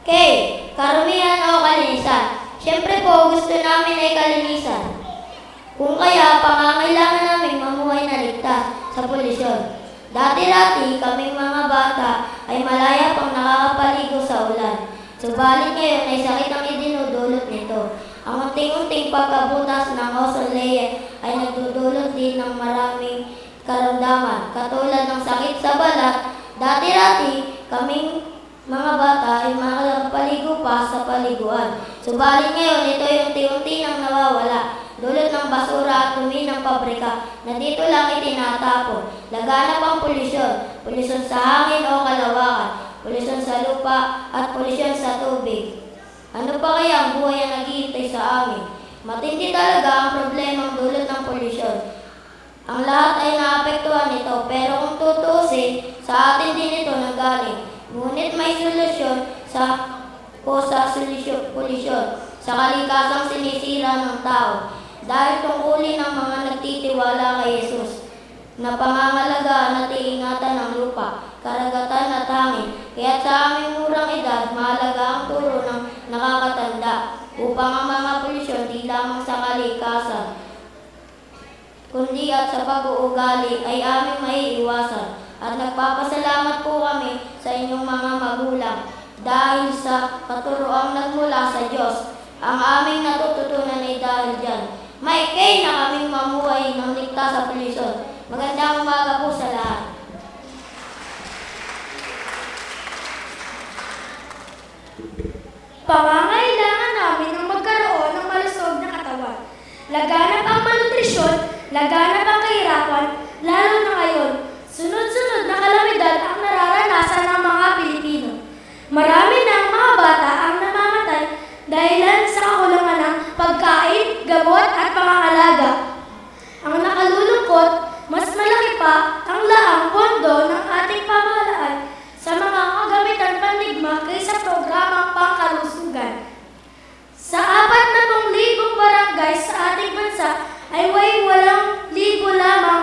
K. Karumihan o kalinisan. Siyempre po, gusto namin ay kalinisan. Kung kaya, pangangailangan namin mamuhay na ligtas sa polusyon. Dati-dati, kaming mga bata ay malaya pang nakakapaligo sa ulan. Subalit ngayon ay sakit ang idinudulot nito. Ang unting-unting pagkabutas ng ozone layer ay nagdudulot din ng maraming karamdaman, katulad ng sakit sa balat. Dati-dati, kaming mga bata ay makapaligo pa sa paliguan. Subalit ngayon, ito ay unti-unti nang nawawala. Dulot ng basura at dumi ng pabrika na dito lang itinatapon. Laganap ang polusyon. Polusyon sa hangin o kalawakan. Polusyon sa lupa at polusyon sa tubig. Ano pa kaya ang buhay ang naghihintay sa amin? Matindi talaga ang problemang dulot ng polusyon. Ang lahat ay naapektuhan nito, pero kung tutuusin, sa atin din ito nanggaling. Ngunit may solusyon sa polusyon, sa kalikasang sinisira ng tao. Dahil tungkulin ng mga nagtitiwala kay Jesus na pangangalagaan at iingatan ng lupa, karagatan at hangin. Kaya sa aming murang edad, mahalaga ang turo ng nakakatanda upang ang mga polusyon di lamang sa kalikasan, kundi at sa pag-uugali ay aming maiiwasan. At nagpapasalamat po kami sa inyong mga magulang dahil sa katuroang nagmula sa Diyos. Ang aming natututunan ay dahil dyan. May kay na kaming mamuhay ng ligtas sa polusyon. Magandang umaga po sa lahat. Pangangailangan namin ng magkaroon ng malusog na katawan. Laganap ang malnutrisyon, laganap ang kahirapan, lalo na ngayon. Sunod-sunod na kalamidad ang nararanasan ng mga Pilipino. Marami ng mga bata ang namamatay dahilan sa kakulangan ng pagkain, gamot at pangangalaga. Ang nakalulungkot, mas malaki pa ang laang pondo ng ating pamahalaan sa mga kagamitan pandigma kaysa programang pangkalusugan. Sa 40,000 barangay sa ating bansa ay 8,000 lamang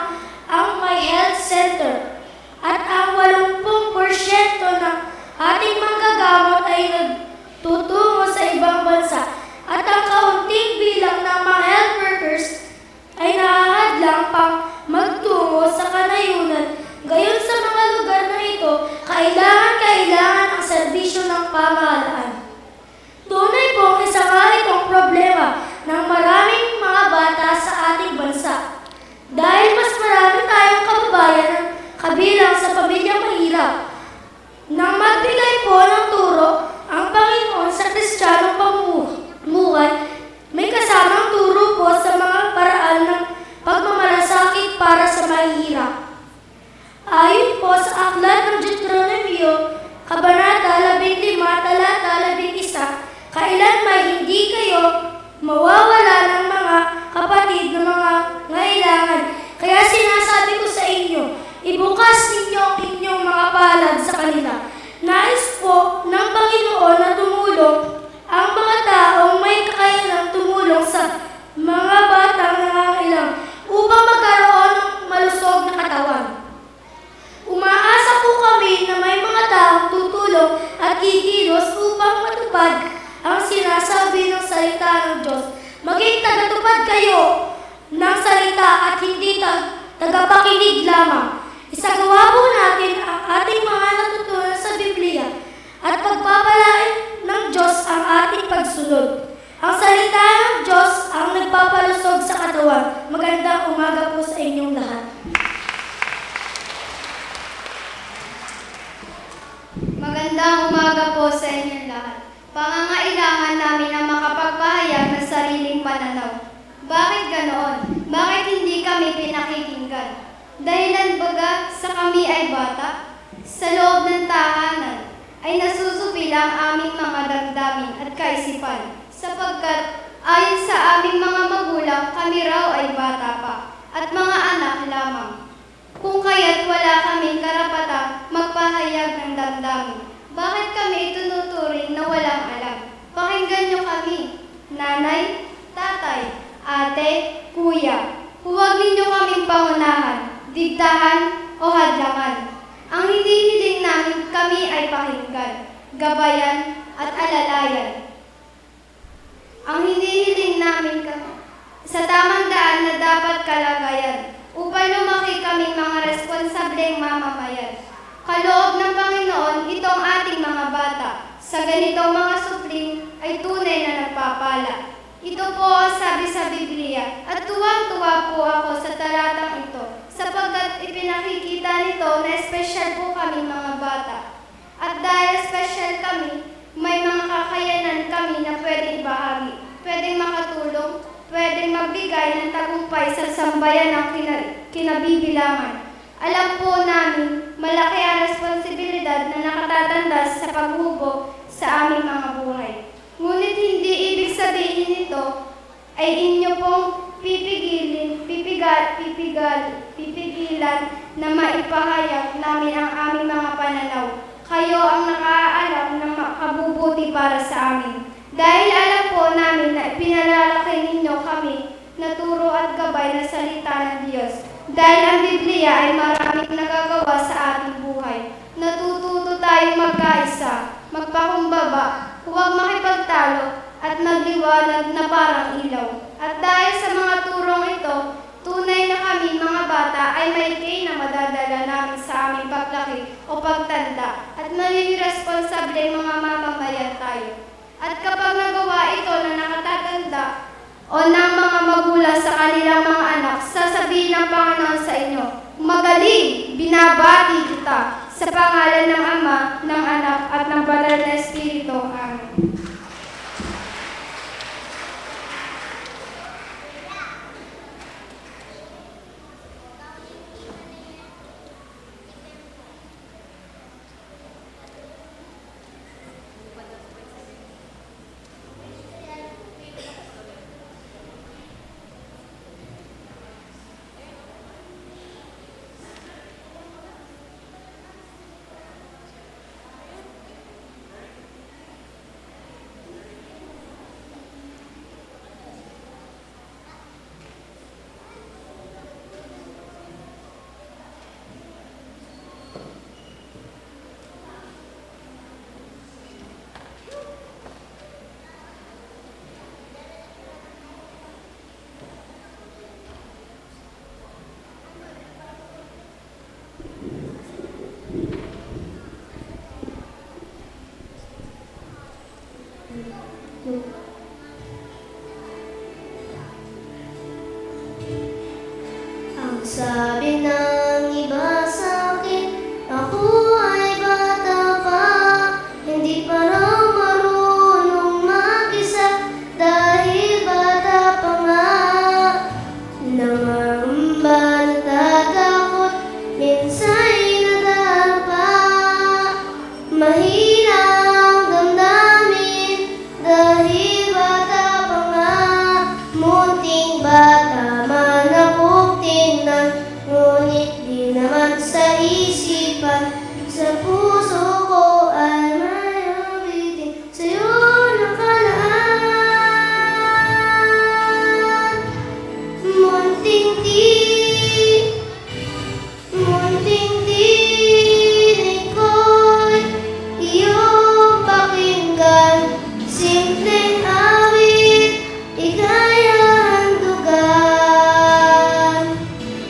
ang may health center at ang 80% ng ating manggagamot ay nagtutungo sa ibang bansa at ang kaunting bilang ng mga health workers ay nahahadlang pang magtungo sa kanayunan. Gayon sa mga lugar na ito, kailangan ang serbisyo ng pamahalaan. Tunay pong isa nga itong problema ng maraming mga bata sa ating bansa. Dahil mas marami tayong kababayan ng kabilang sa pamilyang mahirap. Nang magbigay po ng turo ang Panginoon sa Kristiyanong pamumuhay, may kasamang turo po sa mga paraan ng pagmamalasakit para sa mahihirap. Ayon po sa aklat ng Deuteronomio, Kabanata 15, Talata 11, kailan may hindi kayo mawawala ng mga kapatid ng mga ngailangan. Kaya sinasabi ko sa inyo, ibukas ninyo ang inyong mga palad sa kanila. Nais po ng Panginoon na tumulong ang mga taong may kakayanang tumulong sa mga batang nangangailangan upang magkaroon ng malusog na katawan. Umaasa po kami na may mga taong tutulong at kikilos upang matupad ang sinasabi ng salita ng Diyos. Maging tagatupad kayo ng salita at hindi tagapakinig lamang. Isagawa po natin ang ating mga natutunan sa Biblia at pagpapalain ng Diyos ang ating pagsunod. Ang salita ng Diyos ang nagpapalusog sa katawan. Magandang umaga po sa inyong lahat. Magandang umaga po sa inyong lahat. Pangangailangan namin na makapagpahayag ng sariling pananaw. Bakit ganoon? Bakit hindi kami pinakikinggan? Dahilan baga sa kami ay bata? Sa loob ng tahanan ay nasusupil ang aming mga damdamin at kaisipan, sapagkat ayon sa aming mga magulang, kami raw ay bata pa at mga anak lamang. Kung kaya't wala kaming karapatang magpahayag ng damdamin, bakit kami itunuturing na walang alam? Pakinggan niyo kami, nanay, tatay, ate, kuya. Huwag ninyo kaming pangunahan, digtahan o hadlangan. Ang hinihiling namin kami ay pakinggan, gabayan at alalayan. Ang hinihiling namin sa tamang daan na dapat kalagayan upang lumaki kaming mga responsableng mamamayan. Kaloob ng Panginoon itong ating mga bata. Sa ganitong mga supling ay tunay na nagpapala. Ito po ang sabi sa Biblia at tuwang-tuwa po ako sa talatang ito sapagkat ipinakikita nito na espesyal po kami mga bata. At dahil special kami, may mga kakayanan kami na pwedeng ibahagi, pwedeng makatulong, pwedeng magbigay ng tagumpay sa sambayan ng kinabibilangan. Alam po namin, malaki ang responsibilidad na nakatatandas sa paghubog sa aming mga buhay. Ngunit hindi ibig sabihin nito ay inyo pong pipigilan na maipahayag namin ang aming mga pananaw. Kayo ang nakaalam ng makabubuti para sa amin. Dahil alam po namin na pinalalaki ninyo kami na turo at gabay na salita ng Diyos. Dahil ang Biblia ay maraming nagagawa sa ating buhay. Natututo tayong magkaisa, magpakumbaba, huwag makipagtalo, at magliwanag na parang ilaw. At dahil sa mga turong ito, tunay na kami mga bata ay maigay na madadala namin sa aming paglaki o pagtanda at magiging responsableng mga mamamayan tayo. At kapag nagawa ito na nakatatanda o ng mga magulang sa kanilang mga anak, sasabihin ng Panginoon sa inyo, magaling, binabati kita sa pangalan ng Ama, ng Anak at ng Banal na Espiritu. Amen. Ang sabi ng iba sa'kin, ako ay bata pa, hindi pa raw marunong mag-isa dahil bata pa nga. Nangangamba, natatakot, minsa'y nadarapa, mahina ang damdamin dahil bata pa nga. Munting bata man akong tingnan, ngunit di naman sa isipan. Sa puso ko ay may awitin sa'yo nakalaan. Munting tinig ko'y iyong pakinggan, simpleng awit, ika'y handugan.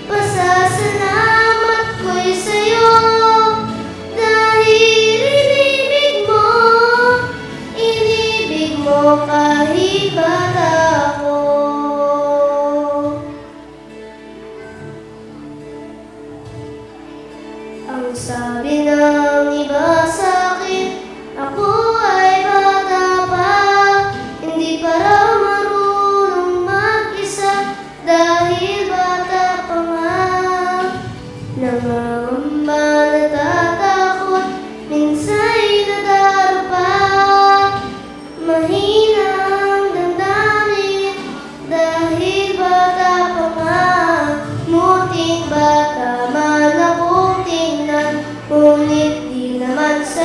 Pasasalamat ko'y sa'yo dahil inibig mo kahit bata ako. Ang sabi ng iba sa'kin, ako ay bata pa, hindi pa raw marunong mag-isa dahil bata pa nga. Nangangamba, natatakot, minsa'y nadarapa, mahina ang damdamin dahil bata pa nga. Munting bata man akong tingnan, ngunit di naman sa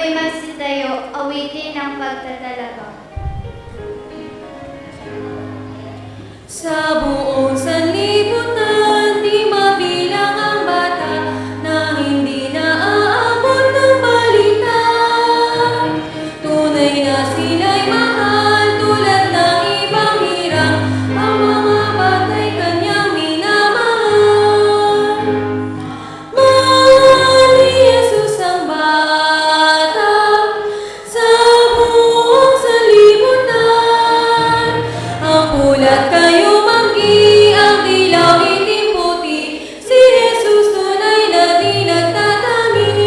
po'y magsitayo, awitin ng pagtatalaga. Sa buong sanlibutan, di mabilang ang bata na hindi naaabot ng balita. Tunay na sila'y mahal tulad ng ibang hirang, ang mga bata'y kanyang minamahal. Mahal ni Jesus ang bata sa buong sanlibutan. Ang pulat kayo manggi, ang dilaw itim puti, si Jesus tunay na di nagtatangi.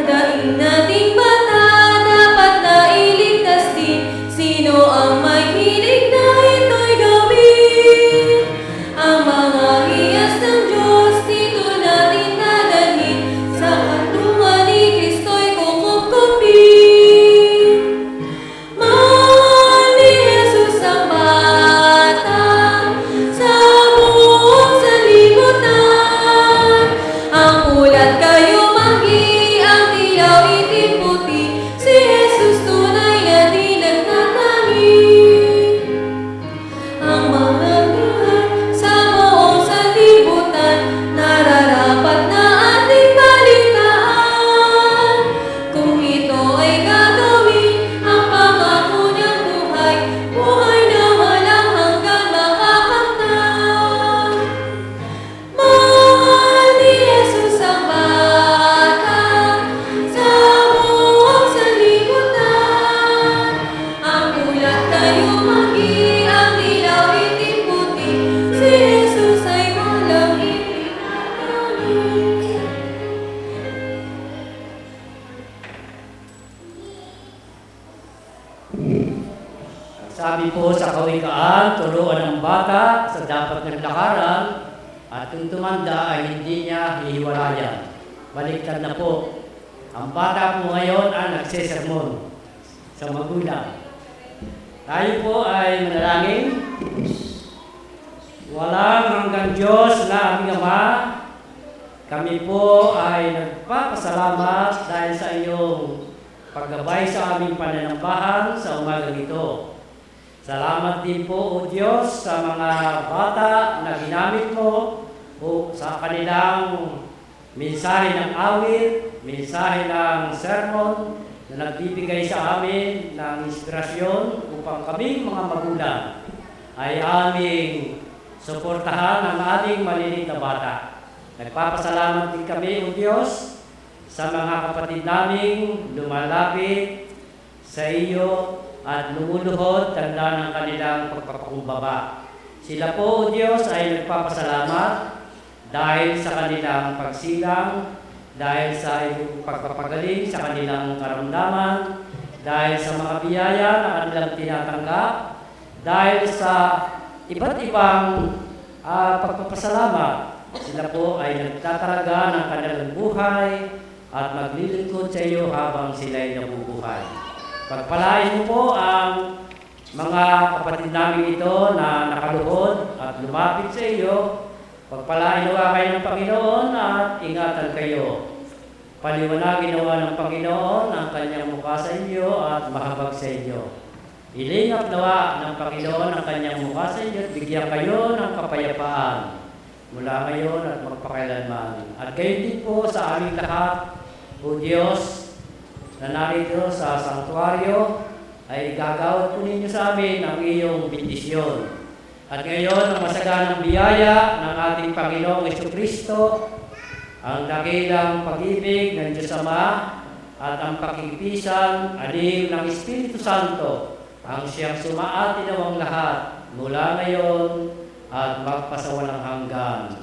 Daing nating bata, dapat na iligtas din, sino ang may hilig na ito'y gawin? Ang mga hiyas ng Diyos, dito natin dadalhin, sa katungan ni Kristo'y kukupkupin. Mahal ni Jesus ang bata sa buong sanlibutan. Ang pulat kayo manggi, ang dilaw itim puti, si Jesus tunay na di nagtatangi. Ang mga buhat sa buong sanlibutan, nararapat na ating balitaan. Kung ito ay gagawin, ang pangako niyang buhay, buhay na walang hanggang makakamtan. Mahal ni Jesus ang bata sa buong sanlibutan. Ang pulat kayo manggi, ang dilaw itim puti, si Jesus ay walang itinatanggi. Sabi po sa kawikaan, turuan ng bata sa dapat naglakaran at kung tumanda ay hindi niya hihiwalayan. Baliktad na po. Ang bata po ngayon ang nagsesermon sa magulang. Tayo po ay manalangin. Walang hanggang Diyos na aming Ama, kami po ay nagpapasalamat dahil sa iyong paggabay sa aming pananambahan sa umagang ito. Salamat din po, O Diyos, sa mga bata na ginamit mo o sa kanilang mensahe ng awit, mensahe ng sermon na nagbibigay sa amin ng inspirasyon upang kaming mga magulang ay aming suportahan ang ating maliliit na bata. Nagpapasalamat din kami, O Diyos, sa mga kapatid naming lumalapit sa iyo at lumuluhod tanda ng kanilang pagpapakumbaba. Sila po, O Diyos, ay nagpapasalamat dahil sa kanilang pagsilang, dahil sa iyong pagpapagaling sa kanilang karamdaman, dahil sa mga biyaya na kanilang tinatanggap, dahil sa iba't ibang pagpapasalamat. Sila po ay nagtatalaga ng kanilang buhay at maglilingkod sa iyo habang sila ay nabubuhay. Pagpalain mo po ang mga kapatid namin ito na nakaluhod at lumapit sa iyo. Pagpalain nawa kayo ng Panginoon at ingatan kayo. Paliwanagin nawa ng Panginoon ang kanyang mukha sa inyo at mahabag sa inyo. Ilingap nawa ng Panginoon ang kanyang mukha sa inyo at bigyan kayo ng kapayapaan mula ngayon at magpakailanman. At gayon din po sa aming lahat, O Diyos, na narito sa sanktuaryo, ay gagawad po ninyo sa amin ang iyong bendisyon. At ngayon, ang masaganang biyaya ng ating Panginoong Jesucristo, ang dakilang pag-ibig ng Diyos Ama, at ang pakikipisan, aliw ng Espiritu Santo, ang siyang sumaati nawang lahat mula ngayon at magpasawalang hanggan.